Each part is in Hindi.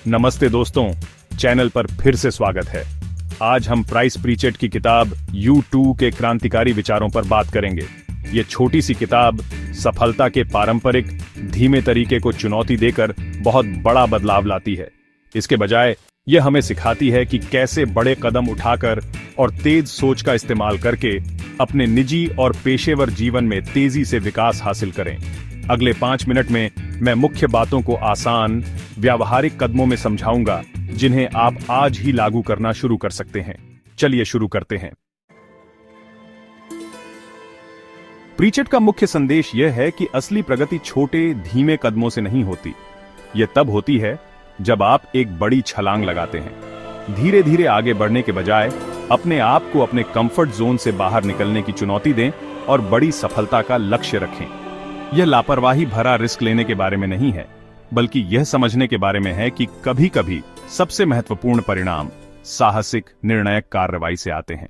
नमस्ते दोस्तों, चैनल पर फिर से स्वागत है। आज हम प्राइस प्रीचेट की किताब U2 के क्रांतिकारी विचारों पर बात करेंगे। ये छोटी सी किताब सफलता के पारंपरिक धीमे तरीके को चुनौती देकर बहुत बड़ा बदलाव लाती है। इसके बजाय यह हमें सिखाती है कि कैसे बड़े कदम उठाकर और तेज सोच का इस्तेमाल करके अपने निजी और पेशेवर जीवन में तेजी से विकास हासिल करें। अगले 5 मिनट में मैं मुख्य बातों को आसान, व्यावहारिक कदमों में समझाऊंगा, जिन्हें आप आज ही लागू करना शुरू कर सकते हैं। चलिए शुरू करते हैं। प्रीचेट का मुख्य संदेश यह है कि असली प्रगति छोटे, धीमे कदमों से नहीं होती। यह तब होती है जब आप एक बड़ी छलांग लगाते हैं। धीरे धीरे आगे बढ़ने के बजाय अपने आप को अपने कंफर्ट जोन से बाहर निकलने की चुनौती दें और बड़ी सफलता का लक्ष्य रखें। यह लापरवाही भरा रिस्क लेने के बारे में नहीं है, बल्कि यह समझने के बारे में है कि कभी-कभी सबसे महत्वपूर्ण परिणाम साहसिक, निर्णायक कार्रवाई से आते हैं।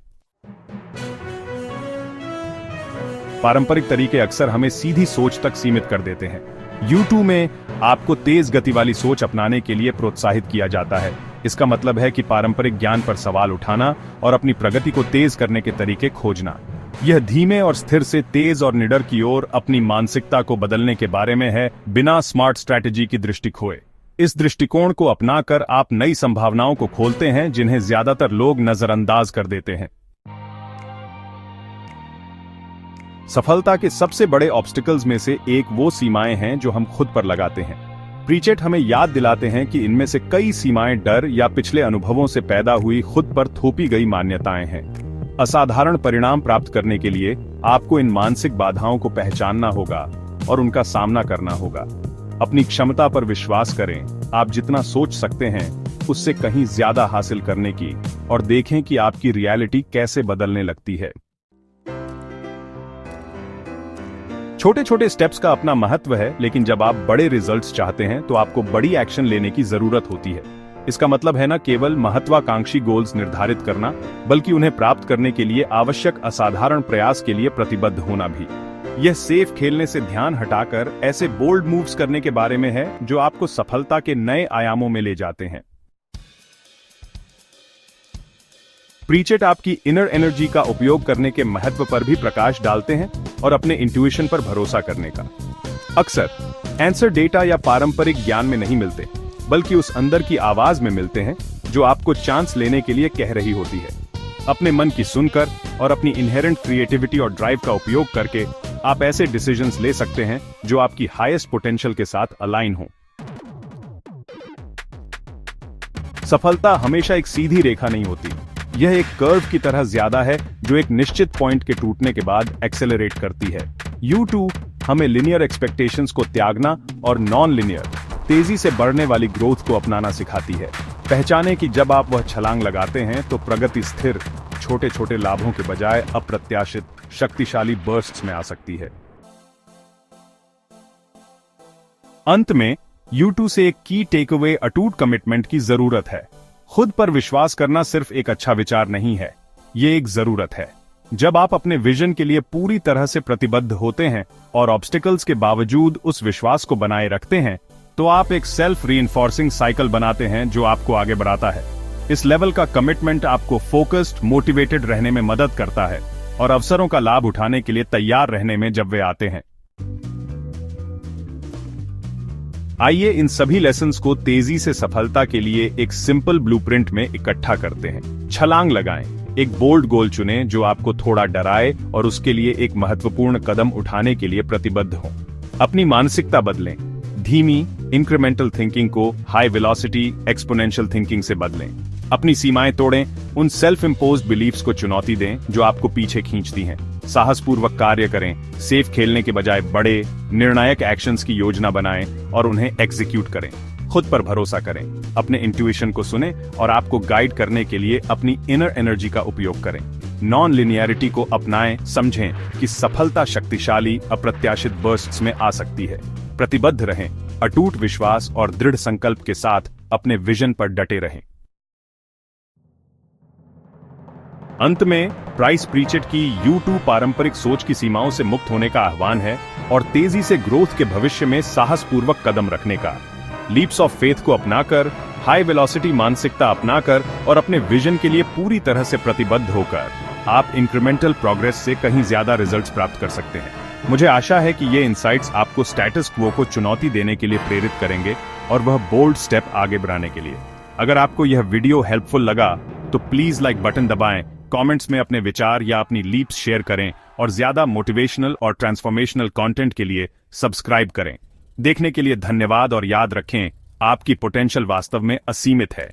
पारंपरिक तरीके अक्सर हमें सीधी सोच तक सीमित कर देते हैं। U2 में आपको तेज गति वाली सोच अपनाने के लिए प्रोत्साहित किया जाता है। इसका मतलब है कि पारंपरिक ज्ञान पर सवाल उठाना और अपनी प्रगति को तेज करने के तरीके खोजना। यह धीमे और स्थिर से तेज और निडर की ओर अपनी मानसिकता को बदलने के बारे में है, बिना स्मार्ट स्ट्रैटेजी की दृष्टि खोए। इस दृष्टिकोण को अपनाकर आप नई संभावनाओं को खोलते हैं, जिन्हें ज्यादातर लोग नजरअंदाज कर देते हैं। सफलता के सबसे बड़े ऑब्स्टिकल्स में से एक वो सीमाएं हैं जो हम खुद पर लगाते हैं। प्रीचेट हमें याद दिलाते हैं कि इनमें से कई सीमाएं डर या पिछले अनुभवों से पैदा हुई खुद पर थोपी गई मान्यताएं हैं। असाधारण परिणाम प्राप्त करने के लिए आपको इन मानसिक बाधाओं को पहचानना होगा और उनका सामना करना होगा। अपनी क्षमता पर विश्वास करें। आप जितना सोच सकते हैं उससे कहीं ज्यादा हासिल करने की, और देखें कि आपकी रियलिटी कैसे बदलने लगती है। छोटे छोटे स्टेप्स का अपना महत्व है, लेकिन जब आप बड़े रिजल्ट्स चाहते हैं तो आपको बड़ी एक्शन लेने की जरूरत होती है। इसका मतलब है न केवल महत्वाकांक्षी गोल्स निर्धारित करना, बल्कि उन्हें प्राप्त करने के लिए आवश्यक असाधारण प्रयास के लिए प्रतिबद्ध होना भी। यह सेफ खेलने से ध्यान हटाकर ऐसे बोल्ड मूव्स करने के बारे में है जो आपको सफलता के नए आयामों में ले जाते हैं। प्रीचेट आपकी इनर एनर्जी का उपयोग करने के महत्व पर भी प्रकाश डालते हैं और अपने इंट्यूशन पर भरोसा करने का। अक्सर आंसर डेटा या पारंपरिक ज्ञान में नहीं मिलते, बल्कि उस अंदर की आवाज में मिलते हैं जो आपको चांस लेने के लिए कह रही होती है। अपने मन की सुनकर और अपनी इनहेरेंट क्रिएटिविटी और ड्राइव का उपयोग करके आप ऐसे डिसीजंस ले सकते हैं जो आपकी हाईएस्ट पोटेंशियल के साथ अलाइन हो। सफलता हमेशा एक सीधी रेखा नहीं होती। यह एक कर्व की तरह ज्यादा है जो एक निश्चित पॉइंट के टूटने के बाद एक्सेलरेट करती है। U2 हमें लिनियर एक्सपेक्टेशंस को त्यागना और नॉन लिनियर, तेजी से बढ़ने वाली ग्रोथ को अपनाना सिखाती है। पहचाने कि जब आप वह छलांग लगाते हैं तो प्रगति स्थिर, छोटे छोटे लाभों के बजाय अप्रत्याशित, शक्तिशाली बर्स्ट्स में आ सकती है। अंत में U2 से एक की टेकअवे अटूट कमिटमेंट की जरूरत है। खुद पर विश्वास करना सिर्फ एक अच्छा विचार नहीं है, ये एक जरूरत है। जब आप अपने विजन के लिए पूरी तरह से प्रतिबद्ध होते हैं और ऑब्स्टिकल्स के बावजूद उस विश्वास को बनाए रखते हैं, तो आप एक सेल्फ रीइंफोर्सिंग साइकिल बनाते हैं जो आपको आगे बढ़ाता है। इस लेवल का कमिटमेंट आपको फोकस्ड, मोटिवेटेड रहने में मदद करता है और अवसरों का लाभ उठाने के लिए तैयार रहने में जब वे आते हैं। आइए इन सभी लेसन्स को तेजी से सफलता के लिए एक सिंपल ब्लूप्रिंट में इकट्ठा करते हैं। छलांग लगाएं, एक बोल्ड गोल चुनें जो आपको थोड़ा डराए और उसके लिए एक महत्वपूर्ण कदम उठाने के लिए प्रतिबद्ध हो। अपनी मानसिकता बदलें, धीमी इंक्रीमेंटल थिंकिंग को हाई वेलोसिटी एक्सपोनेंशियल थिंकिंग से बदलें। अपनी सीमाएं तोड़ें, उन सेल्फ इंपोज्ड बिलीफ्स को चुनौती दें जो आपको पीछे खींचती हैं। साहसपूर्वक कार्य करें, सेफ खेलने के बजाय बड़े, निर्णायक एक्शंस की योजना बनाएं और उन्हें एग्जीक्यूट करें। खुद पर भरोसा करें, अपने इंट्यूशन को सुनें और आपको गाइड करने के लिए अपनी इनर एनर्जी का उपयोग करें। नॉन लिनियरिटी को अपनाएं, समझें कि सफलता शक्तिशाली, अप्रत्याशित बर्स्ट्स में आ सकती है। प्रतिबद्ध रहें, अटूट विश्वास और दृढ़ संकल्प के साथ अपने विजन पर डटे रहें। अंत में प्राइस प्रीचेट की U2 पारंपरिक सोच की सीमाओं से मुक्त होने का आह्वान है और तेजी से ग्रोथ के भविष्य में साहसपूर्वक कदम रखने का। लीप्स ऑफ फेथ को अपनाकर हाई वेलोसिटी मानसिकता अपनाकर और अपने विजन के लिए पूरी तरह से प्रतिबद्ध होकर आप इंक्रीमेंटल प्रोग्रेस से कहीं ज्यादा रिजल्ट्स प्राप्त कर सकते हैं। मुझे आशा है कि ये इंसाइट्स आपको स्टेटस क्वो को चुनौती देने के लिए प्रेरित करेंगे और वह बोल्ड स्टेप आगे बढ़ाने के लिए। अगर आपको यह वीडियो हेल्पफुल लगा तो प्लीज लाइक बटन दबाएं, कमेंट्स में अपने विचार या अपनी लीप्स शेयर करें और ज्यादा मोटिवेशनल और ट्रांसफॉर्मेशनल कंटेंट के लिए सब्सक्राइब करें। देखने के लिए धन्यवाद और याद रखें, आपकी पोटेंशियल वास्तव में असीमित है।